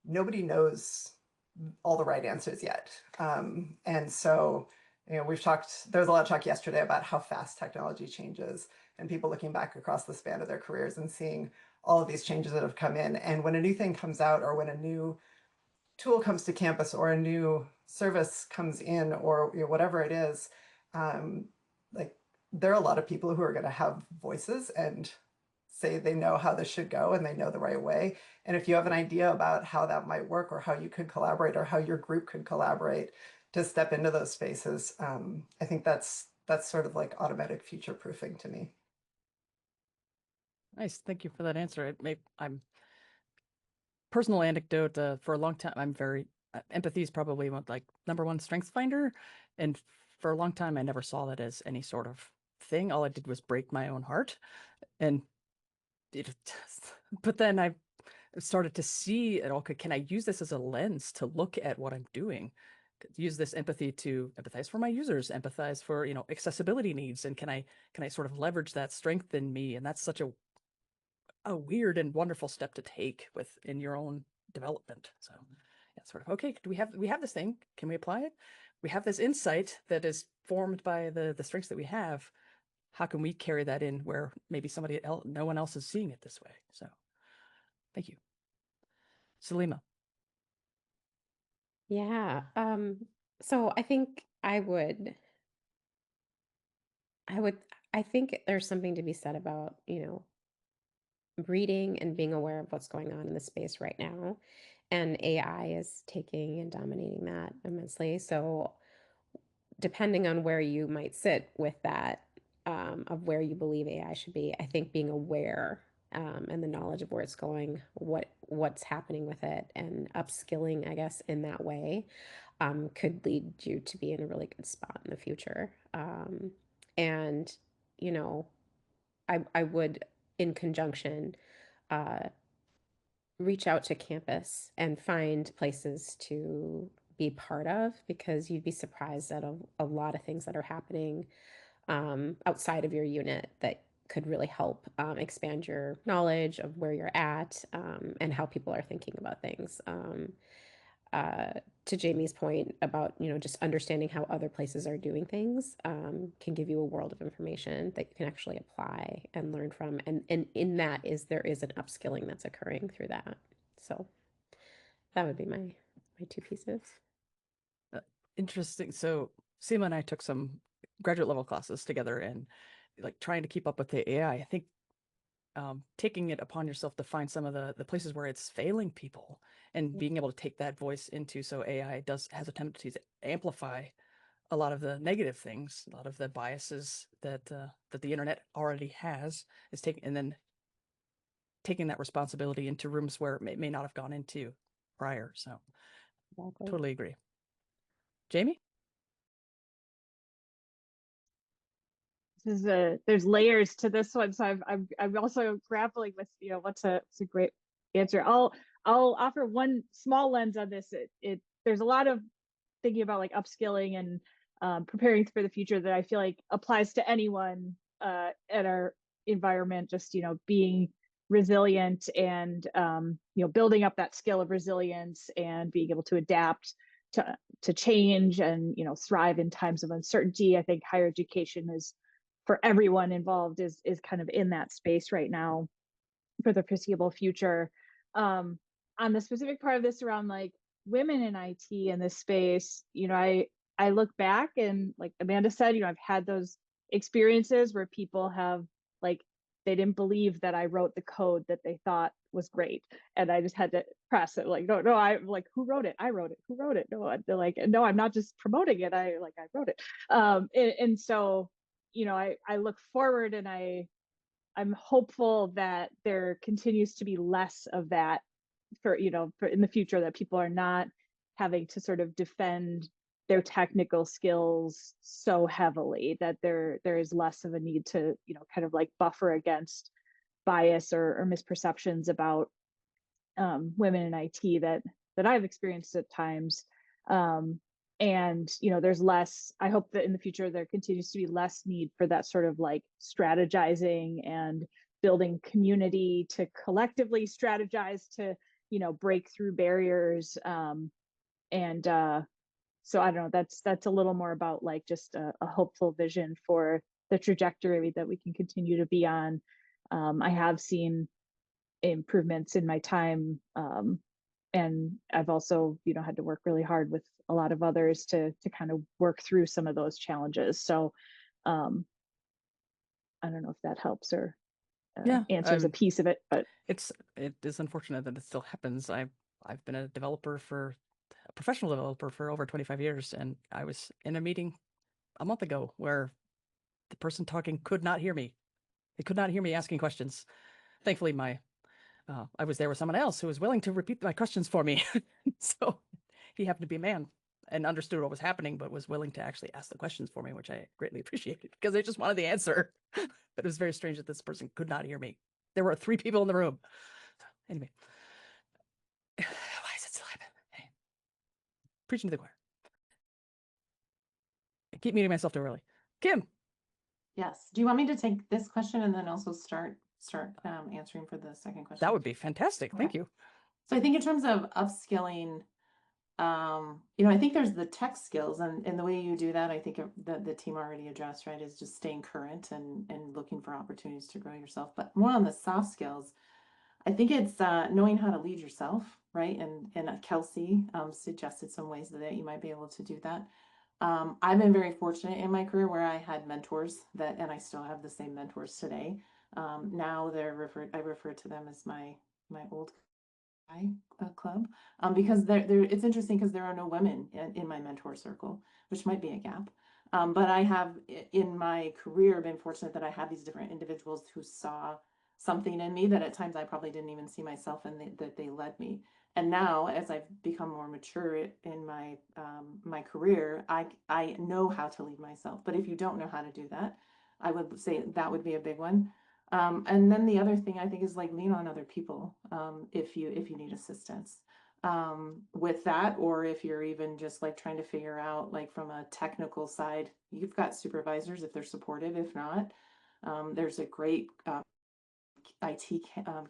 nobody knows all the right answers yet. And so, you know, there was a lot of talk yesterday about how fast technology changes and people looking back across the span of their careers and seeing all of these changes that have come in. And when a new thing comes out, or when a new tool comes to campus, or a new service comes in, or you know, whatever it is, like there are a lot of people who are going to have voices and say they know how this should go and they know the right way. And if you have an idea about how that might work, or how you could collaborate, or how your group could collaborate to step into those spaces, I think that's sort of like automatic future proofing to me. Nice. Thank you for that answer. I'm personal anecdote for a long time. I'm very empathy is probably like #1 strength finder, and for a long time I never saw that as any sort of thing. All I did was break my own heart, and but then I started to see it all. Can I use this as a lens to look at what I'm doing? Use this empathy to empathize for my users, empathize for, you know, accessibility needs, and can I sort of leverage that strength in me? And that's such a weird and wonderful step to take in your own development. So yeah, sort of, okay, we have this thing, can we apply it? We have this insight that is formed by the strengths that we have. How can we carry that in where maybe somebody else, no one else is seeing it this way? So thank you. Salima. Yeah. So I think I think there's something to be said about, reading and being aware of what's going on in the space right now. And AI is taking and dominating that immensely. So depending on where you might sit with that, of where you believe AI should be, I think being aware, and the knowledge of where it's going, what's happening with it, and upskilling, I guess, in that way, could lead you to be in a really good spot in the future. And you know, I would, in conjunction, uh, reach out to campus and find places to be part of, because you'd be surprised at a lot of things that are happening outside of your unit that could really help expand your knowledge of where you're at, and how people are thinking about things. To Jamie's point about, just understanding how other places are doing things, can give you a world of information that you can actually apply and learn from. And in that there is an upskilling that's occurring through that. So that would be my two pieces. Interesting. So Seema and I took some graduate level classes together, and like trying to keep up with the AI. I think taking it upon yourself to find some of the places where it's failing people, and being able to take that voice into, so AI has a tendency to amplify a lot of the negative things, a lot of the biases that the internet already has, and then taking that responsibility into rooms where it may not have gone into prior. So Exactly. totally agree. Jamie? There's layers to this one, so I'm also grappling with, what's a great answer. I'll offer one small lens on this. There's a lot of thinking about like upskilling and preparing for the future that I feel like applies to anyone at our environment. Just being resilient and building up that skill of resilience and being able to adapt to change and thrive in times of uncertainty. I think higher education is for everyone involved is kind of in that space right now for the foreseeable future. On the specific part of this around like women in IT in this space, I look back and like Amanda said, I've had those experiences where people have like, they didn't believe that I wrote the code that they thought was great. And I just had to press it like, no, I like, who wrote it? I wrote it. Who wrote it? No, they're like, no, I'm not just promoting it. I wrote it. And so, I look forward and I'm hopeful that there continues to be less of that for in the future, that people are not having to sort of defend their technical skills so heavily, that there is less of a need to kind of like buffer against bias or misperceptions about women in IT that I've experienced at times. And there's less, I hope that in the future there continues to be less need for that sort of like strategizing and building community to collectively strategize to break through barriers. And so I don't know, that's a little more about like just a hopeful vision for the trajectory that we can continue to be on. I have seen improvements in my time, and I've also had to work really hard with a lot of others to kind of work through some of those challenges. So I don't know if that helps or answers a piece of it, but it is unfortunate that it still happens. I've been a professional developer for over 25 years, and I was in a meeting a month ago where the person talking could not hear me. They could not hear me asking questions. Thankfully, I was there with someone else who was willing to repeat my questions for me. So he happened to be a man and understood what was happening, but was willing to actually ask the questions for me, which I greatly appreciated because I just wanted the answer. But it was very strange that this person could not hear me. There were 3 people in the room. Anyway, why is it still happening? Hey, preaching to the choir. I keep muting myself too early. Kim. Yes. Do you want me to take this question and then also start answering for the second question? That would be fantastic. Okay. Thank you. So I think in terms of upskilling, I think there's the tech skills, and the way you do that, I think the team already addressed, right, is just staying current and looking for opportunities to grow yourself. But more on the soft skills, I think it's knowing how to lead yourself, right? And Kelsey suggested some ways that you might be able to do that. I've been very fortunate in my career where I had mentors and I still have the same mentors today. Now I refer to them as my old guy club, because it's interesting because there are no women in my mentor circle, which might be a gap. But I have in my career been fortunate that I had these different individuals who saw something in me that at times I probably didn't even see myself, and that they led me. And now, as I've become more mature in my career, I know how to lead myself. But if you don't know how to do that, I would say that would be a big one. And then the other thing I think is like lean on other people if you need assistance with that, or if you're even just like trying to figure out like from a technical side, you've got supervisors if they're supportive. If not, there's a great IT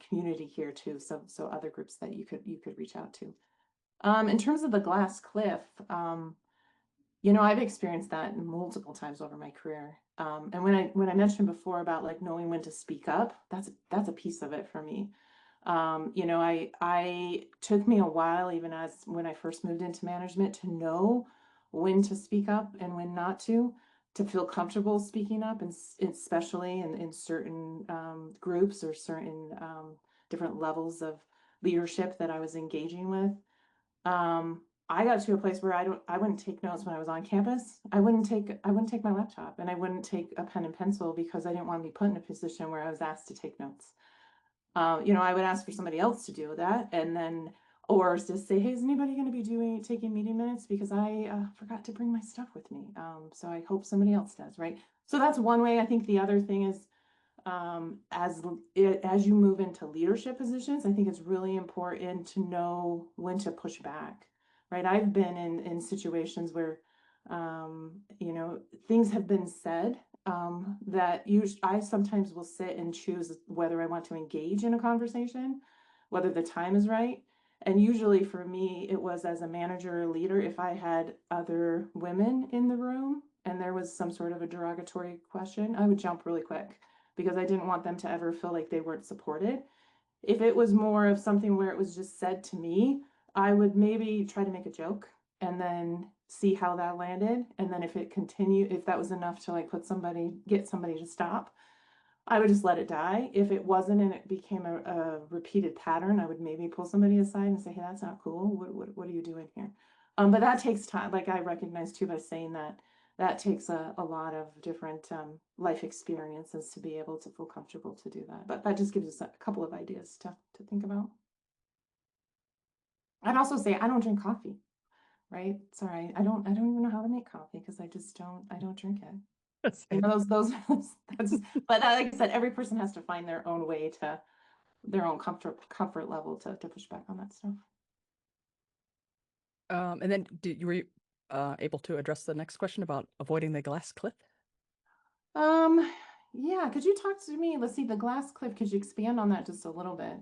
community here too. So other groups that you could reach out to. In terms of the glass cliff, I've experienced that multiple times over my career. And when I mentioned before about like knowing when to speak up, that's a piece of it for me. I took me a while, even when I first moved into management, to know when to speak up and when not to feel comfortable speaking up, and especially in certain groups or certain different levels of leadership that I was engaging with. I got to a place where I wouldn't take notes when I was on campus. I wouldn't take my laptop, and I wouldn't take a pen and pencil because I didn't want to be put in a position where I was asked to take notes. I would ask for somebody else to do that, and then, or just say, hey, is anybody going to be taking meeting minutes because I forgot to bring my stuff with me. So I hope somebody else does, right? So that's one way. I think the other thing is, as you move into leadership positions, I think it's really important to know when to push back, right? I've been in situations where, things have been said that I sometimes will sit and choose whether I want to engage in a conversation, whether the time is right. And usually for me, it was as a manager or leader, if I had other women in the room, and there was some sort of a derogatory question, I would jump really quick because I didn't want them to ever feel like they weren't supported. If it was more of something where it was just said to me, I would maybe try to make a joke and then see how that landed. And then if it continued, if that was enough to like get somebody to stop, I would just let it die. If it wasn't and it became a repeated pattern, I would maybe pull somebody aside and say, hey, that's not cool. What are you doing here? But that takes time. Like I recognize too by saying that takes a lot of different life experiences to be able to feel comfortable to do that. But that just gives us a couple of ideas to think about. I'd also say I don't drink coffee, right? Sorry, I don't even know how to make coffee because I don't drink it. You know, those that's but like I said, every person has to find their own way to their own comfort level to push back on that stuff. And then you were able to address the next question about avoiding the glass cliff? Yeah, could you talk to me? Let's see, the glass cliff, could you expand on that just a little bit?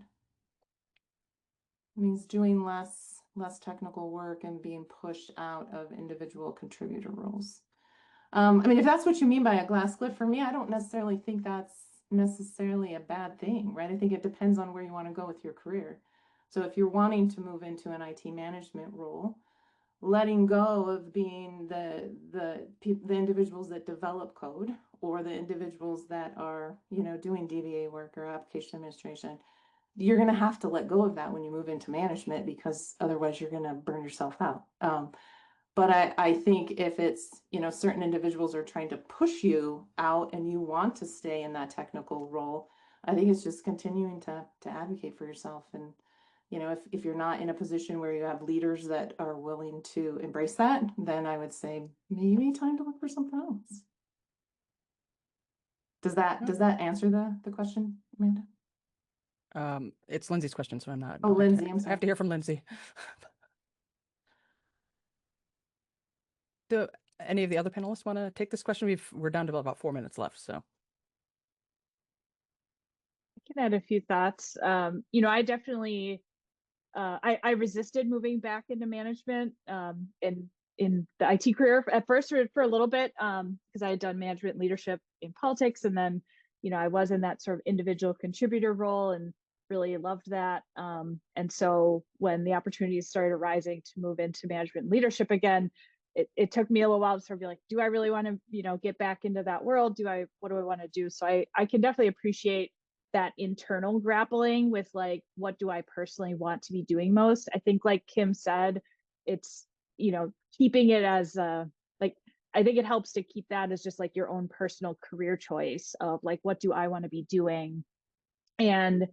It means doing less technical work and being pushed out of individual contributor roles. I mean, if that's what you mean by a glass cliff, for me, I don't necessarily think that's necessarily a bad thing, right? I think it depends on where you want to go with your career. So if you're wanting to move into an IT management role, letting go of being the individuals that develop code or the individuals that are, you know, doing DBA work or application administration, you're going to have to let go of that when you move into management because otherwise you're going to burn yourself out. But I think if it's, you know, certain individuals are trying to push you out and you want to stay in that technical role, I think it's just continuing to advocate for yourself. And, you know, if you're not in a position where you have leaders that are willing to embrace that, then I would say maybe time to look for something else. Does that answer the question, Amanda? It's Lindsay's question, so I'm not. Oh, Lindsay, I'm I sorry. have to hear from Lindsay. Do any of the other panelists want to take this question? We're down to about 4 minutes left, so. I can add a few thoughts. You know, I definitely, I resisted moving back into management in the IT career at first for a little bit because I had done management leadership in politics, and then, you know, I was in that sort of individual contributor role and really loved that. And so when the opportunities started arising to move into management leadership again, it took me a little while to sort of be like, do I really want to, you know, get back into that world? What do I want to do? So I can definitely appreciate that internal grappling with like, what do I personally want to be doing most? I think like Kim said, it's, you know, keeping it as like, I think it helps to keep that as just like your own personal career choice of like, what do I want to be doing? And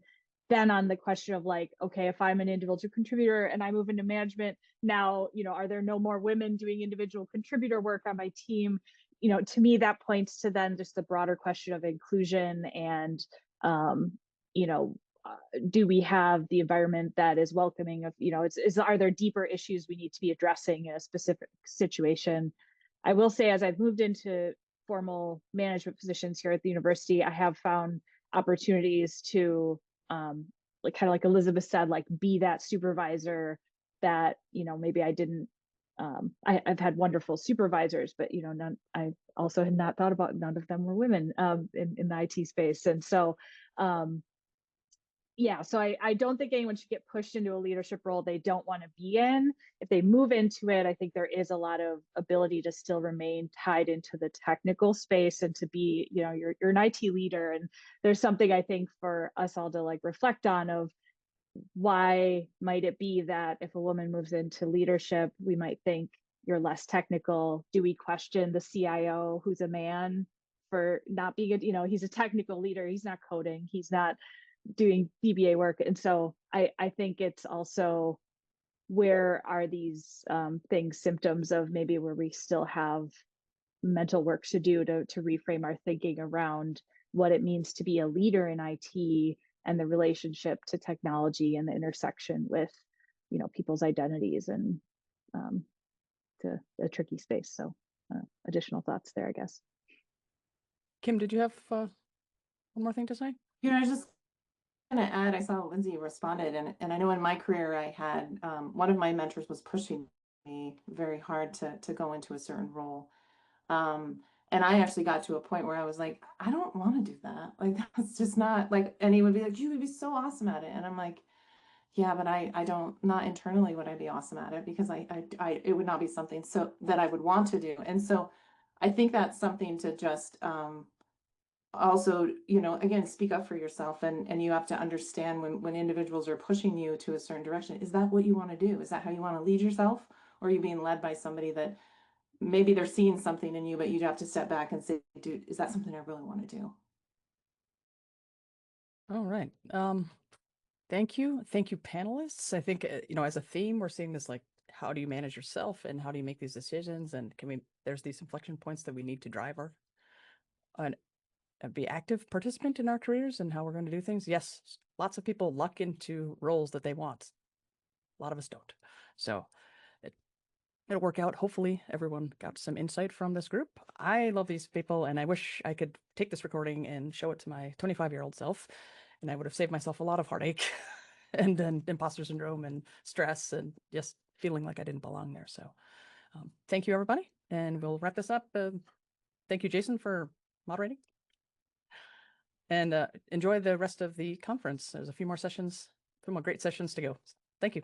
then on the question of like, okay, if I'm an individual contributor and I move into management now, you know, are there no more women doing individual contributor work on my team? You know, to me, that points to then just the broader question of inclusion and, you know, do we have the environment that is welcoming of, you know, are there deeper issues we need to be addressing in a specific situation? I will say, as I've moved into formal management positions here at the university, I have found opportunities to like kind of like Elizabeth said, like be that supervisor that, you know, maybe I didn't I've had wonderful supervisors, but you know, I also had not thought about, none of them were women in the IT space. And so yeah, so I don't think anyone should get pushed into a leadership role they don't want to be in. If they move into it, I think there is a lot of ability to still remain tied into the technical space and to be, you know, you're an IT leader. And there's something I think for us all to like reflect on of why might it be that if a woman moves into leadership, we might think you're less technical. Do we question the CIO who's a man for not being, you know, he's a technical leader. He's not coding. He's not doing DBA work. And so I think it's also, where are these things symptoms of maybe where we still have mental work to do to reframe our thinking around what it means to be a leader in IT and the relationship to technology and the intersection with, you know, people's identities and to a tricky space. So additional thoughts there, I guess. Kim, did you have one more thing to say? You know, I just going to add, I saw Lindsay responded, and I know in my career I had one of my mentors was pushing me very hard to go into a certain role. And I actually got to a point where I was like, I don't want to do that. Like, that's just not like, and he would be like, you would be so awesome at it. And I'm like, yeah, but I don't, not internally would I be awesome at it, because it would not be something so that I would want to do. And so I think that's something to just, also, you know, again, speak up for yourself, and you have to understand when individuals are pushing you to a certain direction, is that what you want to do? Is that how you want to lead yourself? Or are you being led by somebody that maybe they're seeing something in you, but you have to step back and say, dude, is that something I really want to do? All right. Thank you. Thank you, panelists. I think, you know, as a theme, we're seeing this, like, how do you manage yourself and how do you make these decisions? And there's these inflection points that we need to drive our, and be active participant in our careers and how we're going to do things. Yes, lots of people luck into roles that they want. A lot of us don't. So it'll work out. Hopefully everyone got some insight from this group. I love these people, and I wish I could take this recording and show it to my 25-year-old self, and I would have saved myself a lot of heartache and then imposter syndrome and stress and just feeling like I didn't belong there. So thank you, everybody. And we'll wrap this up. Thank you, Jason, for moderating. And enjoy the rest of the conference. There's a few more great sessions to go. Thank you.